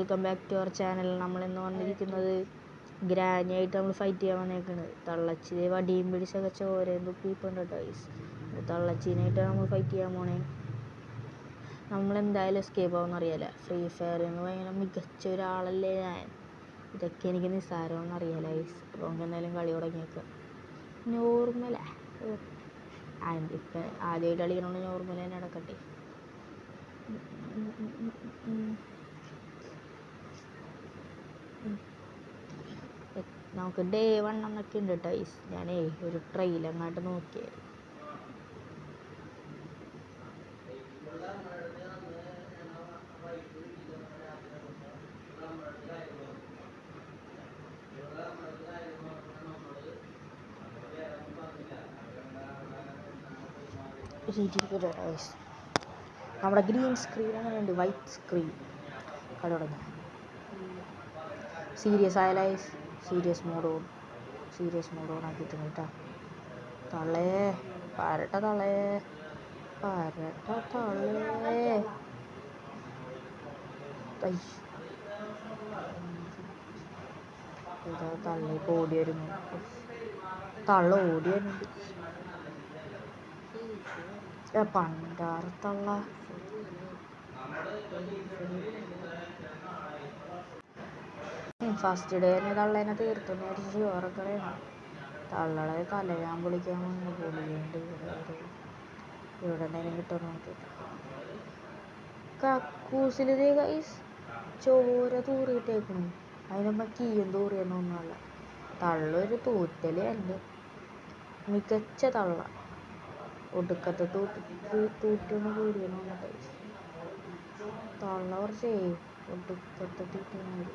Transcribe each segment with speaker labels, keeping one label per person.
Speaker 1: Welcome back to our channel. നമ്മളിന്ന് വന്നിരിക്കുന്നത് ഗ്രാനിയായിട്ട് നമ്മൾ ഫൈറ്റ് ചെയ്യാൻ വന്നേക്കുന്നത്. തള്ളച്ചി വടിയും പിടിച്ചൊക്കെ ചോരയും തുപ്പിയിട്ടുണ്ട് ഗൈസ്. തള്ളച്ചീനായിട്ട് നമ്മൾ ഫൈറ്റ് ചെയ്യാൻ പോണേ. നമ്മളെന്തായാലും എസ്കേപ്പ് ആവുമെന്ന് അറിയാല. ഫ്രീ ഫയറിൽ നിന്ന് ഭയങ്കര മികച്ച ഒരാളല്ലേ ഞാൻ. ഇതൊക്കെ എനിക്ക് നിസ്സാരമെന്ന് അറിയാല ഗൈസ്. അപ്പോൾ നമുക്ക് എന്തായാലും കളി തുടങ്ങിയേക്കാം. നോർമലാ ഇപ്പം ആദ്യമായിട്ട് കളിക്കണോണ്ട് നോർമൽ തന്നെ നടക്കട്ടെ. നമുക്ക് ഡേ 1 എന്നൊക്കെ ഉണ്ട് കേട്ടോ. ഞാനേ ഒരു ട്രെയിലർ അങ്ങോട്ട് നോക്കിയത്. നമ്മുടെ ഗ്രീൻ സ്ക്രീൻ അങ്ങനെയുണ്ട്, വൈറ്റ് സ്ക്രീൻ കളി തുടങ്ങി. സീരിയസ് ആയാലേ സീരിയസ് മോഡ് ഓൺ ആക്കിയിട്ടുണ്ട് കേട്ടോ. തള്ളേ പരട്ട തള്ളേ തള്ളേക്ക് ഓടി വരുന്നു. തള്ള ഓടി വരുന്നുണ്ട്. പണ്ടാറ് തള്ള. ഫസ്റ്റ് ഡേ തന്നെ തള്ളേനെ തീർത്തെന്ന് വിചാരിച്ച് ചോറൊക്കെയാണ്. തള്ളളെ തല ഞാൻ പൊളിക്കാൻ വന്നു. പൊളിയുണ്ട് ഇവിടെ എന്തെങ്കിലും കിട്ടുമെന്ന് നോക്കിയിട്ട്. കക്കൂസിൽ ഗൈസ് ചോര തൂറിയിട്ടേക്കണു. അതിനമ്മ കീയും തൂറിയെന്നൊന്നുമല്ല. തള്ളൊരു തൂറ്റല് ഉണ്ട്. മികച്ച തള്ള. ഒടുക്കത്തെ തൂറ്റൊന്ന് കൂടിയെന്ന് ഗൈസ്. തള്ള കുറച്ചേ ഒടുക്കത്തെ തൂറ്റുന്നത്.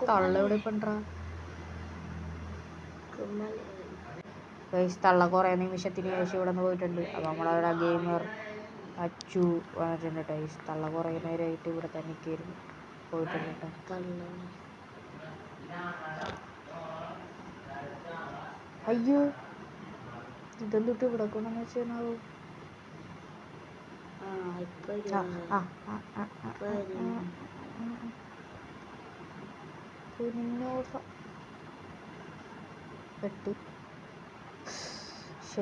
Speaker 1: തള്ള എവിടെ പണ്ടാ ഗൈസ്. തള്ള കുറേ നിമിഷത്തിന് ശേഷം ഇവിടെ നിന്ന് പോയിട്ടുണ്ട്. അപ്പോൾ നമ്മളവിടെ ഗെയിമർ അച്ചു വന്നിട്ടുണ്ട് ഗൈസ്. തള്ള കുറേ നേരമായിട്ട് ഇവിടെ തന്നെ നിൽക്കായിരുന്നു. പോയിട്ടുണ്ട് കേട്ടോ. അയ്യോ ഇതെന്തിട്ട് ഇവിടെ കൊണ്ടെന്ന് വെച്ചാൽ പെട്ടു.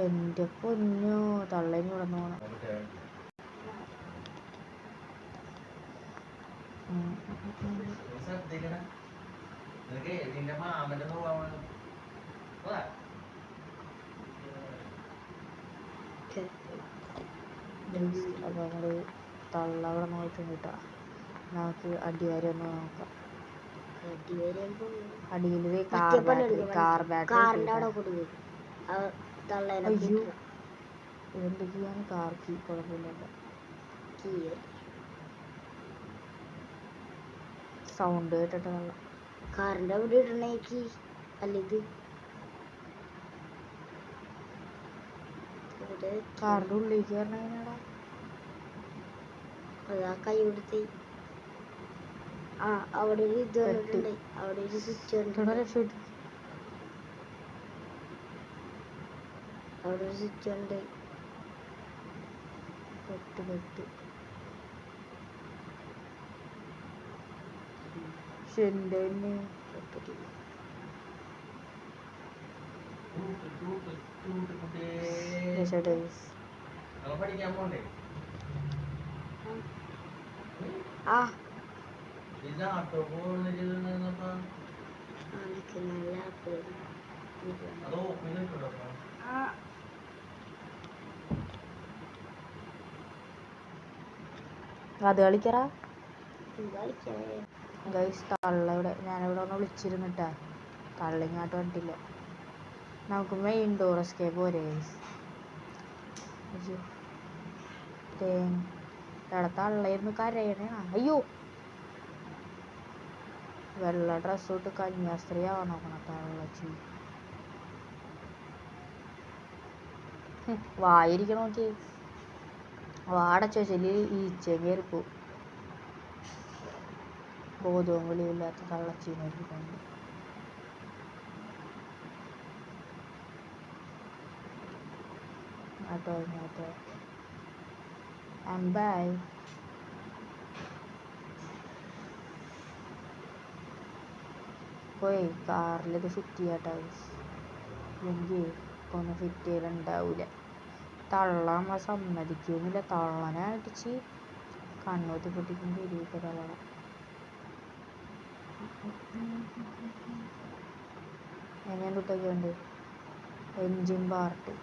Speaker 1: എൻ്റെ പൊന്നോ തള്ളേന് ഇവിടെ നിന്ന് പോകണം. അപ്പോൾ നമ്മൾ തള്ള അവിടെ നോക്കിയിട്ടുണ്ട് കേട്ടോ. നമുക്ക് അടിവരെ ഒന്ന് നോക്കാം. അടിയിൽ കാർ ബാറ്ററി. അയ്യോ ഇതെന്തൊക്കെയാണ് കാർ കീ? കുഴപ്പമില്ല. സൗണ്ട് കേട്ടിട്ട് നല്ല കാറിൻ്റെ അവിടെ ഇടണേക്ക് അല്ല ഇത് കാറിൻ്റെ ഉള്ളിലേക്ക് വരണേടാ. അതാ കൈ കൊടുത്ത് അവിടെ ഒരു ഇത് വന്നിട്ടുണ്ട്. അവിടെ ഒരു സ്വിച്ച് ഉണ്ട്. അവിടെ ഒരു സ്വിച്ച് ഉണ്ട്. പെട്ട് ശരി. അത് കളിക്കറാ ഗൈസ്. തള്ളയുടെ ഞാനിവിടെ ഒന്ന് വിളിച്ചിരുന്നിട്ടാ. തള്ളിങ്ങാട്ട് കണ്ടില്ല. നമുക്ക് മെയിൻ ഡോർ എസ്കേപ്പ് പോരെ ഗൈസ്. തള്ളയിരുന്ന് കരയണേ. അയ്യോ വെള്ള ഡ്രസ്സ് ഇട്ട് കന്യാസ്ത്രീ ആവാൻ നോക്കണം തള്ളച്ചി. വായിരിക്കണ നോക്കി. വാടച്ച ചെല്ലി ഈച്ച കയറിപ്പോ. ബോധവും വെളിയില്ലാത്ത തള്ളച്ചീനൊരുക്കുന്നുണ്ട്. ആട്ടോ ഇങ്ങോട്ടോ ബൈ. പോയി കാറിലിത് ഫിറ്റ് ചെയ്യാട്ടോ, ഇല്ലെങ്കിൽ ഒന്ന് ഫിറ്റ് ചെയ്യലുണ്ടാവില്ല. തള്ളാൻ സമ്മതിക്കുന്നില്ല. തള്ളനെ അടിച്ച് കണ്ണൂത്തി പൊട്ടിക്കും തിരികെ തള്ളണം. എങ്ങനെ കുട്ടൊക്കെയുണ്ട് എൻജിൻ പാർട്ട്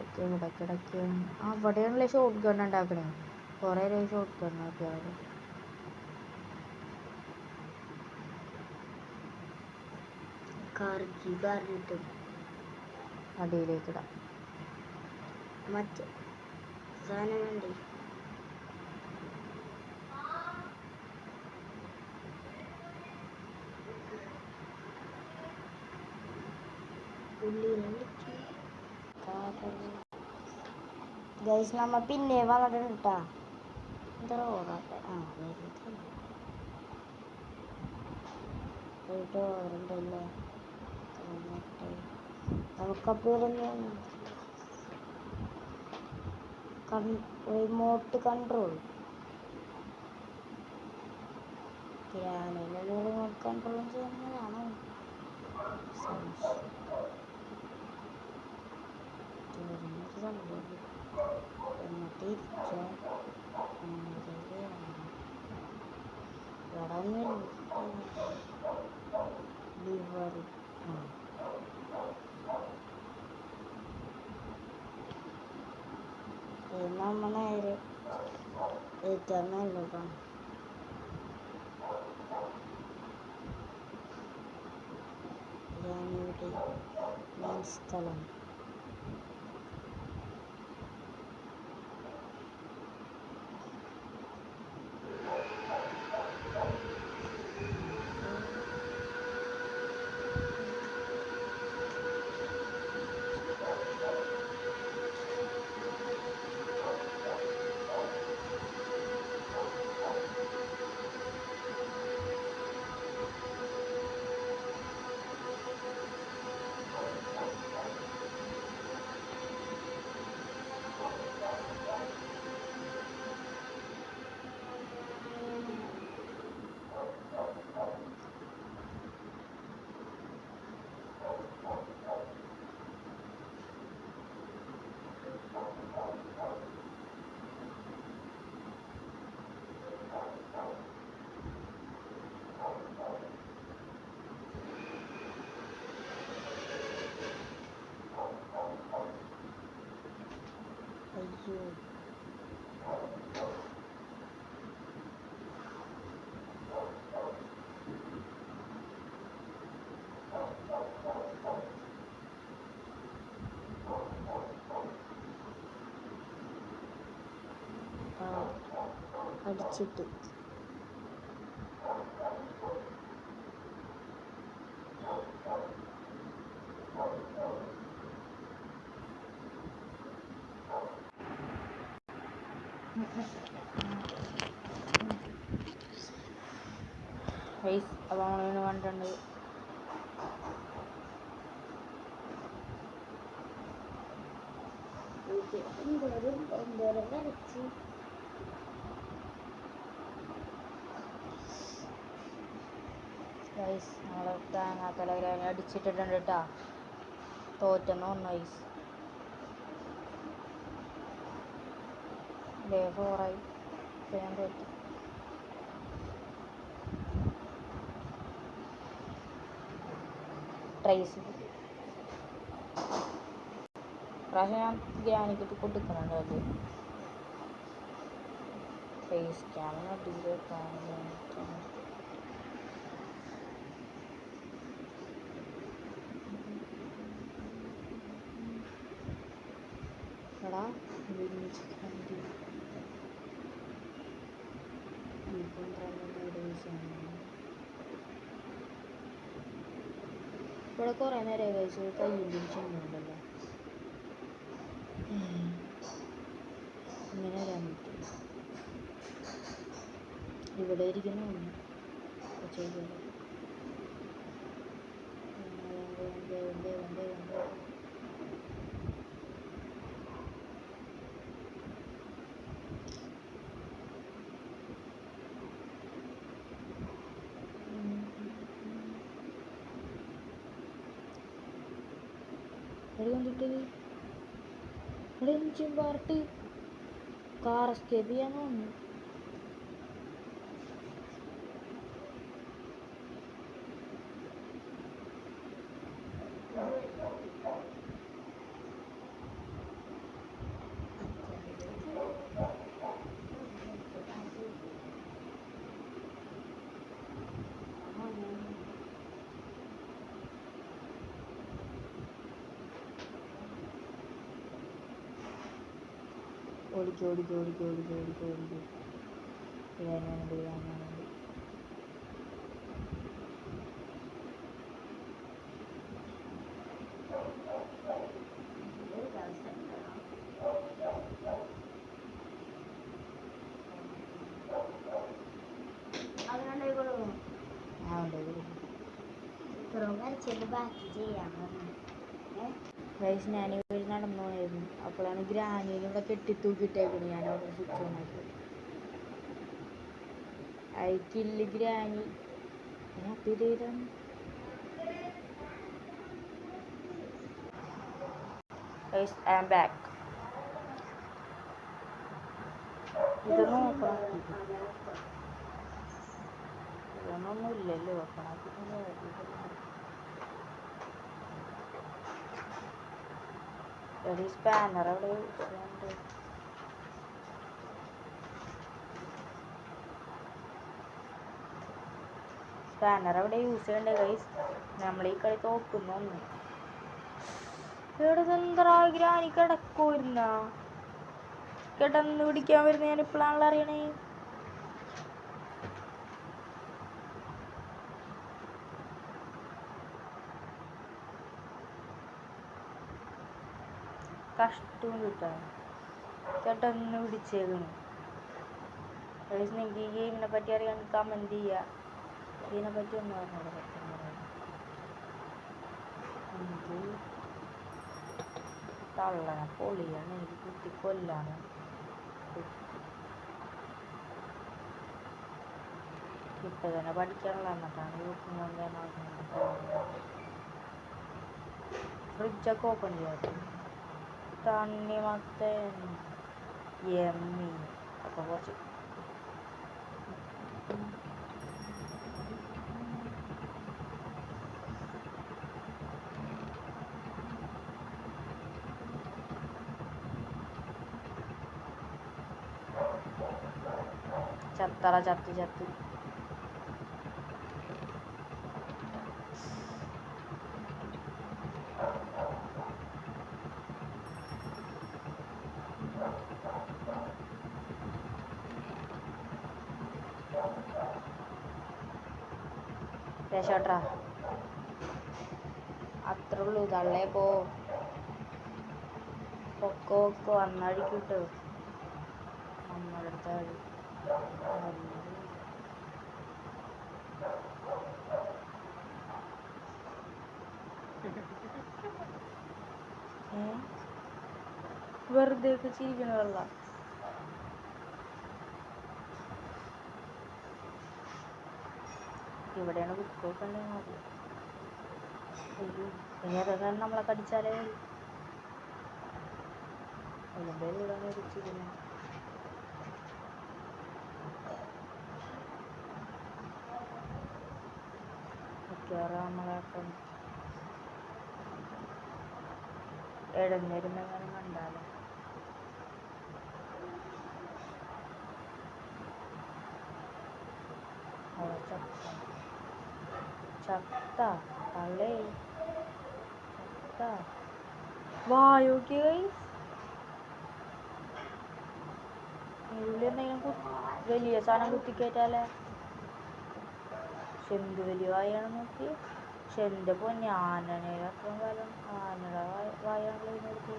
Speaker 1: ഒക്കെ ഇടയ്ക്കിടയ്ക്ക്. അവിടെയാണല്ലേ ഷോട്ട് ഗൺ ഉണ്ടാക്കണേ. കുറേ ഷോട്ട് ഗണ്ണൊക്കെ ആവും. അടിയിലേക്ക് ഇടാം. മറ്റേ സാധനം വേണ്ടേ? ഗൈസ് നമ്മ പിന്നെ വന്നിട്ടുണ്ട് കേട്ടാ. എന്താ റോഡാട്ടെ? ഡോറുണ്ടല്ലേ. നമുക്കപ്പോൾ റിമോട്ട് കൺട്രോൾ റിമോട്ട് കൺട്രോളും ചെയ്യുന്നതാണോ? എന്നിട്ട് ഇരിക്കാം. ലിവർ നമ്മ നേരെ ഏറ്റവും സ്ഥലം. അടിച്ചിട്ട് അപ്പോൾ നമ്മളിങ്ങനെ കണ്ടിട്ടുണ്ട്. എന്തോരം വരച്ച് ഗൈസ് നമ്മൾ തേങ്ങാത്തലവരെ അടിച്ചിട്ടിട്ടുണ്ട് കേട്ടോ. തോറ്റെന്ന് പറഞ്ഞു ഗൈസ്. ഡേ 4 ഞാൻ തോറ്റു. ട്രേസ് പ്രാവശ്യം ഞാൻ ഗ്രാനിക്കിട്ട് കൊടുക്കുന്നുണ്ട്. അത് ഫേസ് ക്യാമറ അടിയിൽ വെക്കാൻ എടാ ഇവിടെ കുറേ നേരം കഴിച്ച് കയ്യിൽ ചെന്നുണ്ടല്ലോ. ഇങ്ങനെ വരാൻ പറ്റും. ഇവിടെ ഇരിക്കുന്നു. പാർട്ടി കാർ എസ്കേപ്പ് ചെയ്യാൻ തോന്നുന്നു. ഓടിക്കോ. ഞാനുണ്ട്. ഗൈസ് ഞാനിവിടെ നടന്നോണായിരുന്നു. അപ്പോഴാണ് ഗ്രാനീനെ ഇവിടെ കെട്ടിത്തൂക്കിയിട്ടേക്കുന്നത്. ഞാൻ അവിടെ സ്വിച്ച് ഓൺ ആക്കി. I kill granny. ഇതാണ് ഗൈസ്, ഐ ആം ബാക്ക്. ഇതൊന്നും ഇതൊന്നൊന്നുമില്ലല്ലോ ഓപ്പണാക്കിയിട്ടുണ്ട്. സ്പാനർ അവിടെ യൂസ് ചെയ്യണ്ടേ ഗൈസ്? നമ്മൾ ഈ കളി തോക്കുന്നു. എന്താ ഗ്രാനി കിടക്കുമായിരുന്ന കിടന്ന് പിടിക്കാൻ വരുന്ന ഞാൻ ഇപ്പോഴാണല്ലോ അറിയണേ. കഷ്ടവും കിട്ടാൻ കിടന്ന് പിടിച്ചേക്കണ്. നിങ്ങൾക്ക് ഈ ഗെയിമിനെ പറ്റി അറിയാൻ കമൻറ്റ് ചെയ്യുക. ഇതിനെ പറ്റി ഒന്നും പറഞ്ഞോളൂ. എനിക്ക് തള്ളന പൊളിയാണ്. എനിക്ക് കുത്തി കൊല്ലാണ്. ഇപ്പം തന്നെ പഠിക്കാനുള്ള എന്നിട്ടാണ് ഫ്രിഡ്ജൊക്കെ ഓപ്പൺ ചെയ്യാത്ത തണ്ണിമത്തൻ യമ്മി. അപ്പോൾ കുറച്ച് ചത്ത് രക്ഷോട്ടാ. അത്രേ ഉള്ളൂ. തള്ളേ പൊക്കോ വന്നടിക്കൂട്ടോ നമ്മളടുത്ത വഴി. വെറുതെ ഒക്കെ ചിരിക്കണവല്ല. ഇവിടെയാണ് ബുക്കൊക്കെ ഉണ്ടെങ്കിൽ ഇനി അതൊക്കെ നമ്മളെ കടിച്ചാലേ ഇവിടെ ചിരിക്കുന്നു. മിക്കവാറും നമ്മളൊക്കെ ഇടന്നിരുന്നെങ്ങനെ കണ്ടാലോ. ചത്ത തള്ളേ ചത്ത വായോക്കെ എന്തെങ്കിലും വലിയ സാധനം കുത്തിക്കയറ്റാലേ. എന്ത് വലിയ വായാണ് നോക്കി. പക്ഷെ എൻ്റെ പൊന്നെ ആനനെ അത്രയും കാലം ആനയുടെ വായാണല്ലോ ഇതിനെടുത്ത്.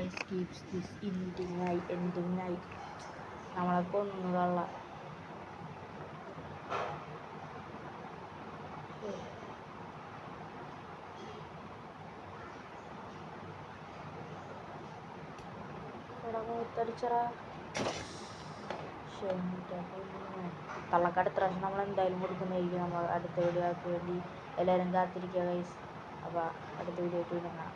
Speaker 1: ഗൈസ് കീപ്സ് ദിസ് എൻഡിങ് ആയി നമ്മളെ കൊന്നതള്ള. മൂത്തടിച്ചറ തള്ളക്ക് അടുത്ത പ്രാവശ്യം നമ്മൾ എന്തായാലും കൊടുക്കുന്നതായിരിക്കും. നമ്മൾ അടുത്ത വീഡിയോക്ക് വേണ്ടി എല്ലാവരും കാത്തിരിക്കുക ഗൈസ്. അപ്പോൾ അടുത്ത വീഡിയോ ആയിട്ട് കാണാം.